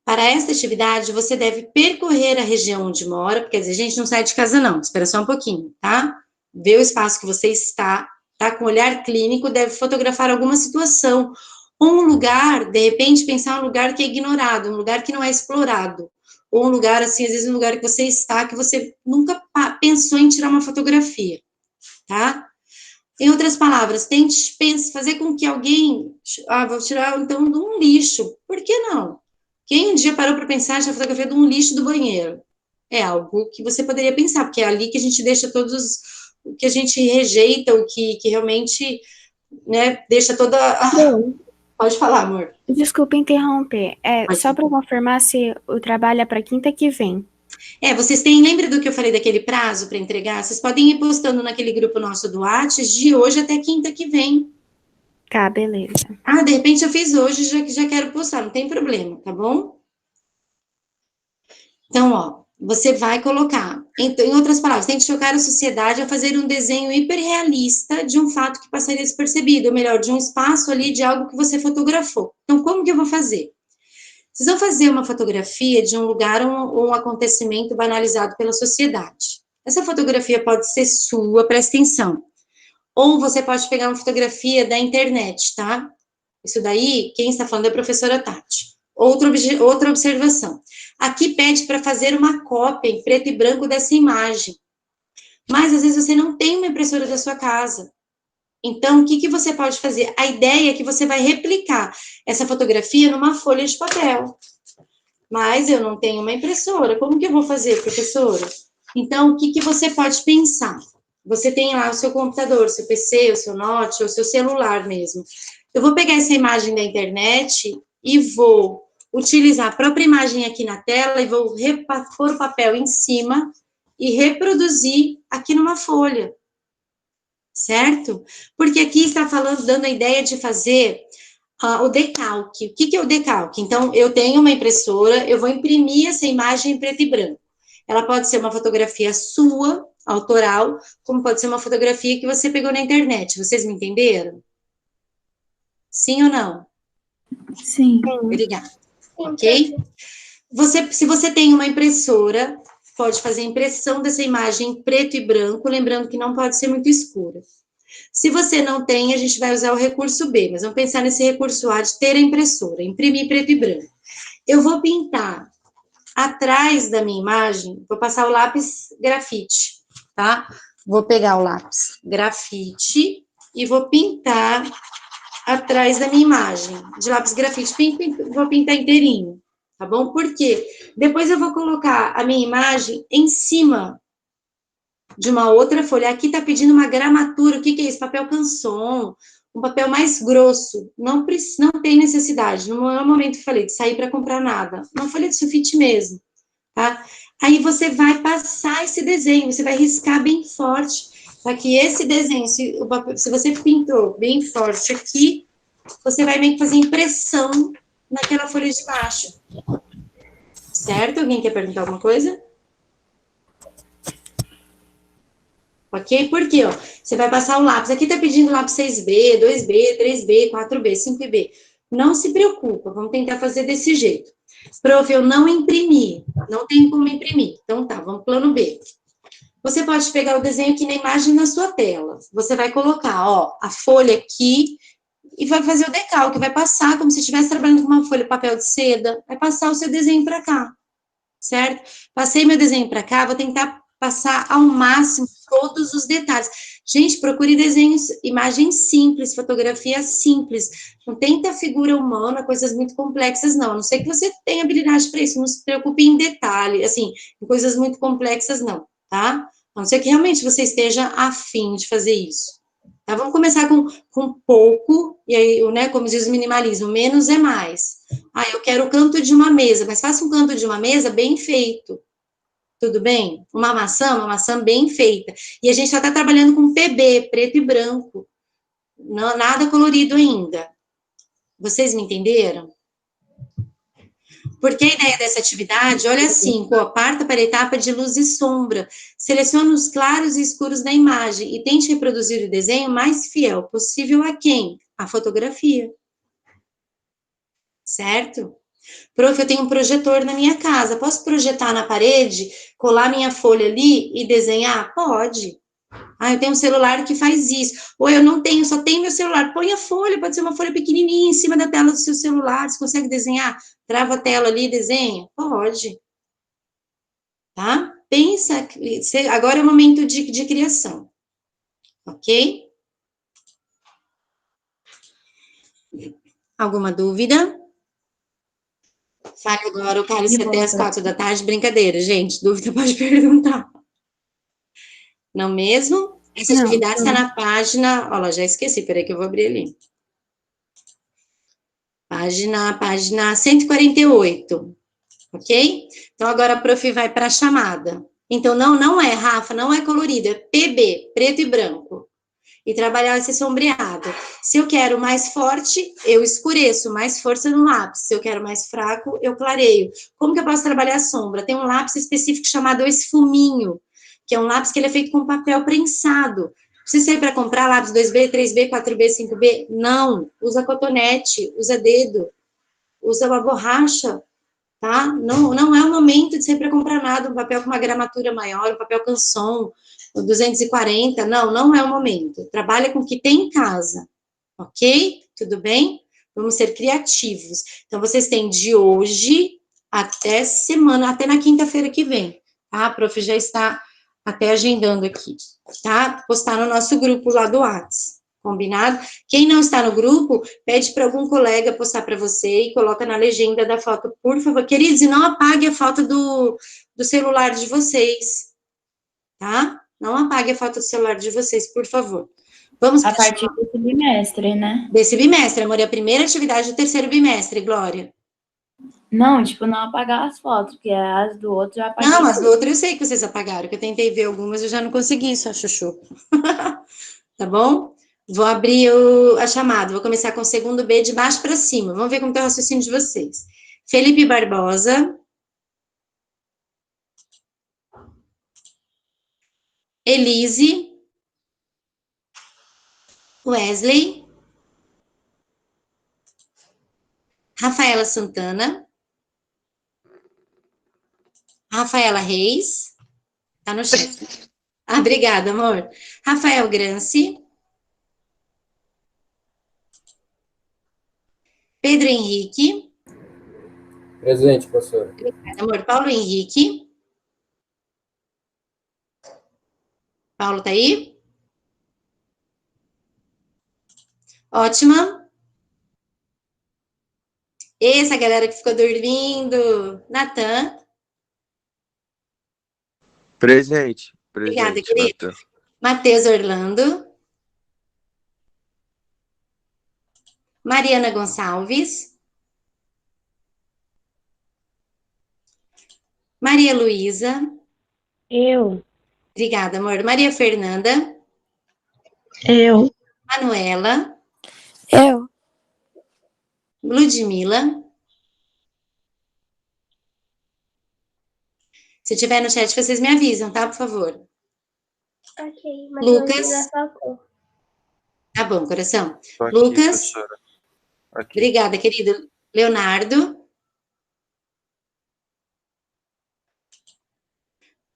para esta atividade, você deve percorrer a região onde mora, porque a gente não sai de casa não, espera só um pouquinho, tá? Vê o espaço que você está, tá? Com olhar clínico, deve fotografar alguma situação, ou um lugar, de repente, pensar um lugar que é ignorado, um lugar que não é explorado, ou um lugar, assim, às vezes um lugar que você está, que você nunca pensou em tirar uma fotografia, tá? Em outras palavras, tente fazer com que alguém, vou tirar então de um lixo, por que não? Quem um dia parou para pensar na fotografia de um lixo do banheiro? É algo que você poderia pensar, porque é ali que a gente deixa todos, o que a gente rejeita, o que realmente, né, deixa toda... Pode falar, amor. Desculpa interromper. Só para confirmar se o trabalho é para quinta que vem. Vocês têm, lembra do que eu falei daquele prazo para entregar? Vocês podem ir postando naquele grupo nosso do WhatsApp de hoje até quinta que vem. Tá, beleza. De repente eu fiz hoje, já quero postar, não tem problema, tá bom? Então, ó, você vai colocar, em outras palavras, tem que chocar a sociedade a fazer um desenho hiperrealista de um fato que passaria despercebido, ou melhor, de um espaço ali, de algo que você fotografou. Então, como que eu vou fazer? Vocês vão fazer uma fotografia de um lugar ou um acontecimento banalizado pela sociedade. Essa fotografia pode ser sua, presta atenção. Ou você pode pegar uma fotografia da internet, tá? Isso daí, quem está falando é a professora Tati. Outra observação. Aqui pede para fazer uma cópia em preto e branco dessa imagem. Mas, às vezes, você não tem uma impressora da sua casa. Então, o que você pode fazer? A ideia é que você vai replicar essa fotografia numa folha de papel. Mas eu não tenho uma impressora. Como que eu vou fazer, professora? Então, o que você pode pensar? você tem lá o seu computador, seu PC, o seu note, ou o seu celular mesmo. Eu vou pegar essa imagem da internet e vou utilizar a própria imagem aqui na tela e vou pôr o papel em cima e reproduzir aqui numa folha, certo? Porque aqui está falando, dando a ideia de fazer o decalque. O que é o decalque? Então, eu tenho uma impressora, eu vou imprimir essa imagem em preto e branco. Ela pode ser uma fotografia sua, autoral, como pode ser uma fotografia que você pegou na internet. Vocês me entenderam? Sim ou não? Sim. Obrigada. Ok? Se você tem uma impressora, pode fazer a impressão dessa imagem em preto e branco, lembrando que não pode ser muito escura. Se você não tem, a gente vai usar o recurso B, mas vamos pensar nesse recurso A de ter a impressora, imprimir preto e branco. Eu vou pintar atrás da minha imagem, vou passar o lápis grafite, tá? Vou pegar o lápis grafite e vou pintar atrás da minha imagem, de lápis grafite, vou pintar inteirinho, tá bom? Por quê? Depois eu vou colocar a minha imagem em cima de uma outra folha. Aqui tá pedindo uma gramatura, o que é isso? Papel canson, um papel mais grosso. Não tem necessidade, não é o momento que eu falei de sair para comprar nada. Uma folha de sulfite mesmo, tá? Aí você vai passar esse desenho, você vai riscar bem forte, para que esse desenho, se você pintou bem forte aqui, você vai meio que fazer impressão naquela folha de baixo. Certo? Alguém quer perguntar alguma coisa? Ok? Por quê? Ó, você vai passar o lápis. Aqui tá pedindo lápis 6B, 2B, 3B, 4B, 5B. Não se preocupa, vamos tentar fazer desse jeito. Prof, eu não imprimi, não tem como imprimir. Então tá, vamos pro plano B. Você pode pegar o desenho aqui na imagem na sua tela. Você vai colocar, ó, a folha aqui e vai fazer o decalque, vai passar como se estivesse trabalhando com uma folha de papel de seda, vai passar o seu desenho para cá, certo? Passei meu desenho para cá, vou tentar passar ao máximo todos os detalhes. Gente, procure desenhos, imagens simples, fotografia simples. Não tenta figura humana, coisas muito complexas, não. A não sei que você tenha habilidade para isso, não se preocupe em detalhe, assim, em coisas muito complexas, não, tá? A não ser que realmente você esteja afim de fazer isso. Tá? Vamos começar com pouco, e aí, né, como diz o minimalismo, menos é mais. Ah, eu quero o canto de uma mesa, mas faça um canto de uma mesa bem feito. Tudo bem? Uma maçã bem feita. E a gente só está trabalhando com PB, preto e branco. Não, nada colorido ainda. Vocês me entenderam? Porque a ideia dessa atividade, olha assim, parta para a etapa de luz e sombra. Selecione os claros e escuros da imagem e tente reproduzir o desenho mais fiel possível a quem? A fotografia. Certo? Prof, eu tenho um projetor na minha casa, posso projetar na parede, colar minha folha ali e desenhar? Pode. Ah, eu tenho um celular que faz isso. Ou eu não tenho, só tenho meu celular. Põe a folha, pode ser uma folha pequenininha em cima da tela do seu celular. Você consegue desenhar? Trava a tela ali e desenha? Pode. Tá? Pensa, agora é o momento de criação. Ok? Alguma dúvida? Fale agora, o cálice até às 4 da tarde. Brincadeira, gente. Dúvida pode perguntar. Não mesmo? Essa atividade está na página... Olha, já esqueci, peraí que eu vou abrir ali. Página 148. Ok? Então, agora a prof vai para a chamada. Então, não é, Rafa, não é colorido, é PB, preto e branco. E trabalhar esse sombreado. Se eu quero mais forte, eu escureço, mais força no lápis. Se eu quero mais fraco, eu clareio. Como que eu posso trabalhar a sombra? Tem um lápis específico chamado esfuminho, que é um lápis que ele é feito com papel prensado. Precisa sair para comprar lápis 2B, 3B, 4B, 5B? Não. Usa cotonete, usa dedo, usa uma borracha, tá? Não é o momento de sair para comprar nada, um papel com uma gramatura maior, um papel canson, 240, não é o momento. Trabalha com o que tem em casa, ok? Tudo bem? Vamos ser criativos. Então, vocês têm de hoje até semana, até na quinta-feira que vem, tá? A prof já está até agendando aqui, tá? Postar no nosso grupo lá do WhatsApp, combinado? Quem não está no grupo, pede para algum colega postar para você e coloca na legenda da foto, por favor. Queridos, e não apague a foto do celular de vocês, tá? Não apague a foto do celular de vocês, por favor. Vamos A partir desse bimestre, né? desse bimestre, amor. É a primeira atividade do terceiro bimestre, Glória. Não, tipo, não apagar as fotos, porque as do outro já apaguei. Não, as tudo. outras eu sei que vocês apagaram, que eu tentei ver algumas, eu já não consegui, só chuchu. Tá bom? Vou abrir a chamada, vou começar com o segundo B de baixo para cima. Vamos ver como está o raciocínio de vocês. Felipe Barbosa. Elise. Wesley. Rafaela Santana. Rafaela Reis. Tá no chat. Ah, obrigada, amor. Rafael Granci. Pedro Henrique. Presente, professora. Obrigada, amor. Paulo Henrique. Paulo tá aí? Ótima. Essa galera que ficou dormindo. Natan. Presente. Obrigada, Presente, querido. Natan. Matheus Orlando. Mariana Gonçalves. Maria Luísa. Eu. Obrigada, amor. Maria Fernanda. Eu. Manuela. Eu. Ludmila. Se tiver no chat, vocês me avisam, tá? Por favor. Ok, mas Lucas. não faltou. Tá bom, coração. Tô aqui, Lucas. professora. Aqui. Obrigada, querido. Leonardo.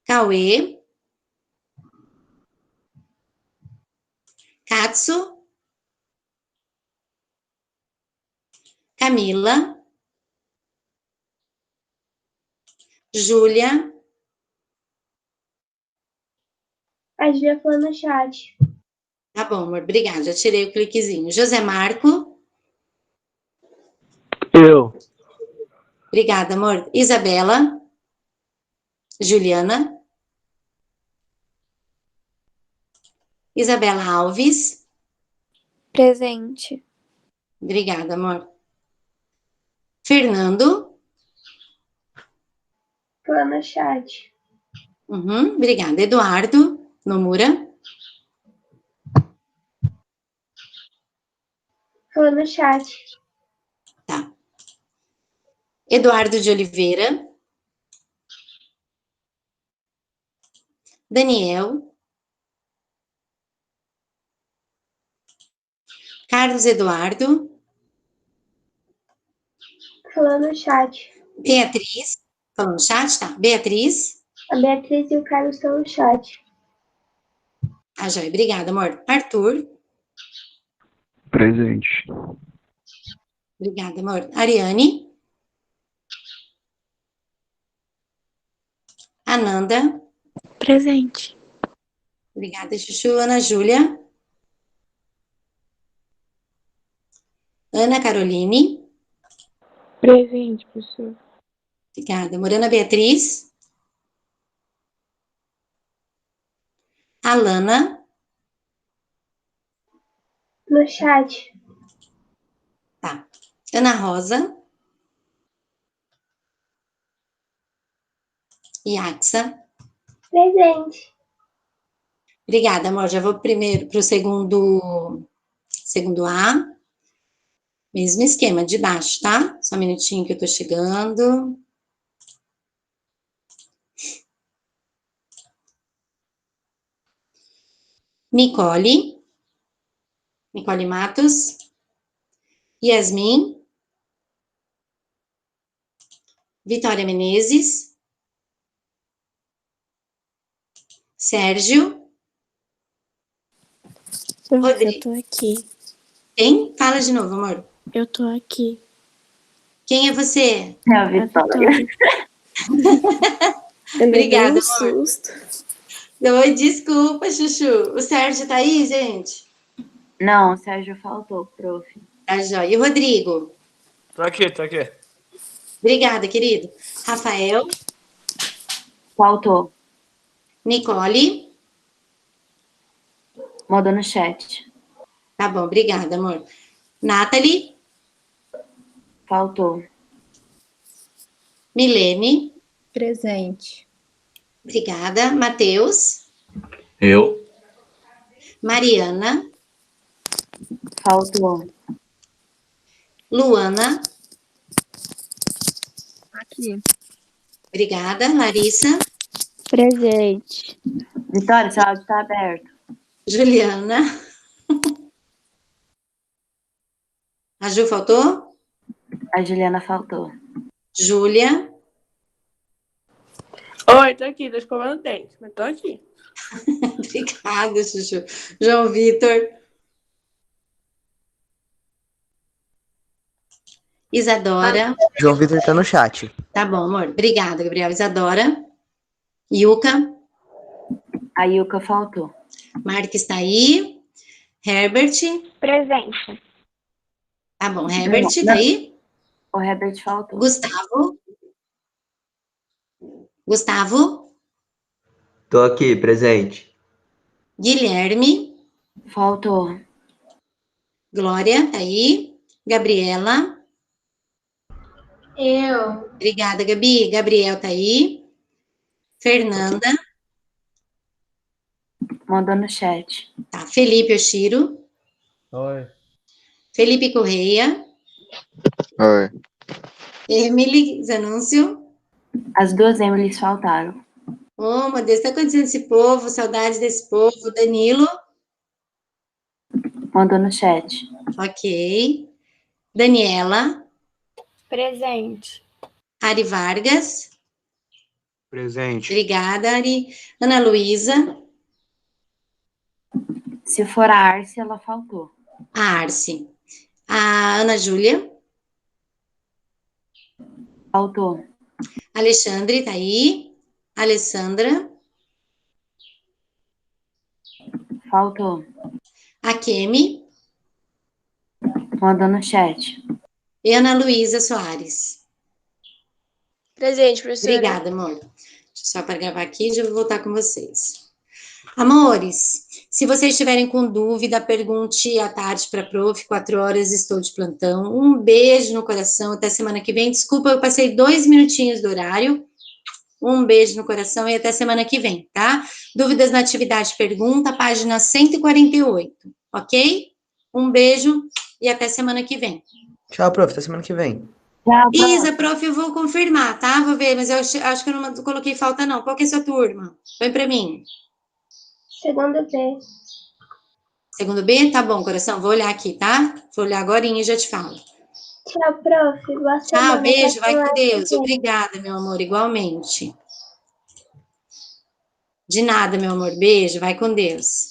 Cauê. Katsu. Camila. Júlia. A Júlia falou no chat. Tá bom, amor. Obrigada. Já tirei o cliquezinho. José Marco. Eu. Obrigada, amor. Isabela. Juliana. Isabela Alves. Presente. Obrigada, amor. Fernando. Falou no chat. Uhum, obrigada. Eduardo Nomura. Falou no chat. Tá. Eduardo de Oliveira. Daniel. Carlos Eduardo. Falou no chat. Beatriz. Falou no chat, tá? Beatriz. A Beatriz e o Carlos estão no chat. Ah, joia. Obrigada, amor. Arthur. Presente. Obrigada, amor. Ariane. Ananda. Presente. Obrigada, Chuchu. Ana Júlia. Ana Caroline. Presente, professor. Obrigada. Morana Beatriz. Alana. No chat. Tá. Ana Rosa. Yaxa. Presente. Obrigada, amor. Já vou primeiro para o segundo A. Mesmo esquema, de baixo, tá? Só um minutinho que eu tô chegando. Nicole. Nicole Matos. Yasmin. Vitória Menezes. Sérgio. Rodrigo. Eu tô aqui. Quem? Fala de novo, amor. Eu tô aqui. Quem é você? É a A Vitória. Eu Obrigada, levei um amor. susto. Oi, desculpa, Chuchu. O Sérgio tá aí, gente? Não, o Sérgio faltou, prof. Tá joia. E o Rodrigo? Tô aqui, tô aqui. Obrigada, querido. Rafael. Faltou. Nicole. Mandou no chat. Tá bom, obrigada, amor. Nathalie, Faltou. Milene, Presente. obrigada. Matheus, Eu. Mariana, Faltou. Luana, Aqui. obrigada. Larissa, Presente. Vitória, seu áudio tá aberto. Juliana. A Ju faltou? A Juliana faltou. Júlia, Oi, tô aqui, tô escovando dente, mas tô aqui. obrigada, Chuchu. João Vitor, Isadora. João Vitor tá no chat. Tá bom, amor. Obrigada, Gabriel. Isadora. Yuka. A Yuka faltou. Mark está aí. Herbert. Presente. Tá bom, Herbert, tá aí? O Herbert faltou. Gustavo. Gustavo. Tô aqui, presente. Guilherme. Faltou. Glória, tá aí? Gabriela. Eu. Obrigada, Gabi. Gabriel tá aí? Fernanda. Mandou no chat. Tá. Felipe Oshiro. Oi. Felipe Correia. Oi. Emily Zanúncio. As duas Emilys faltaram. Oh, meu Deus, tá acontecendo esse povo? Saudade desse povo. Danilo. Mandou no chat. Ok. Daniela. Presente. Ari Vargas. Presente. Obrigada, Ari. Ana Luísa. Se for a Arce, ela faltou. A Arce. A Ana Júlia. Faltou. Alexandre, tá aí? Alessandra. Faltou. A Kemi. Mandou no chat. E Ana Luísa Soares. Presente, professora. Obrigada, amor. Deixa eu só para gravar aqui, já vou voltar com vocês. Amores, se vocês estiverem com dúvida, pergunte à tarde para a prof, 4 horas estou de plantão. Um beijo no coração, até semana que vem. Desculpa, eu passei 2 minutinhos do horário. Um beijo no coração e até semana que vem, tá? Dúvidas na atividade, pergunta, página 148, ok? Um beijo e até semana que vem. Tchau, prof. Até semana que vem. Tchau, Isa, prof, eu vou confirmar, tá? Vou ver, mas eu acho que eu não coloquei falta, não. Qual que é a sua turma? Põe para mim. Segundo B. Segundo B? Tá bom, coração. Vou olhar aqui, tá? Vou olhar agora e já te falo. Tchau, prof. Boa Tchau, semana. beijo. Até Vai com semana Deus. que vem. Obrigada, meu amor. Igualmente. De nada, meu amor. Beijo. Vai com Deus.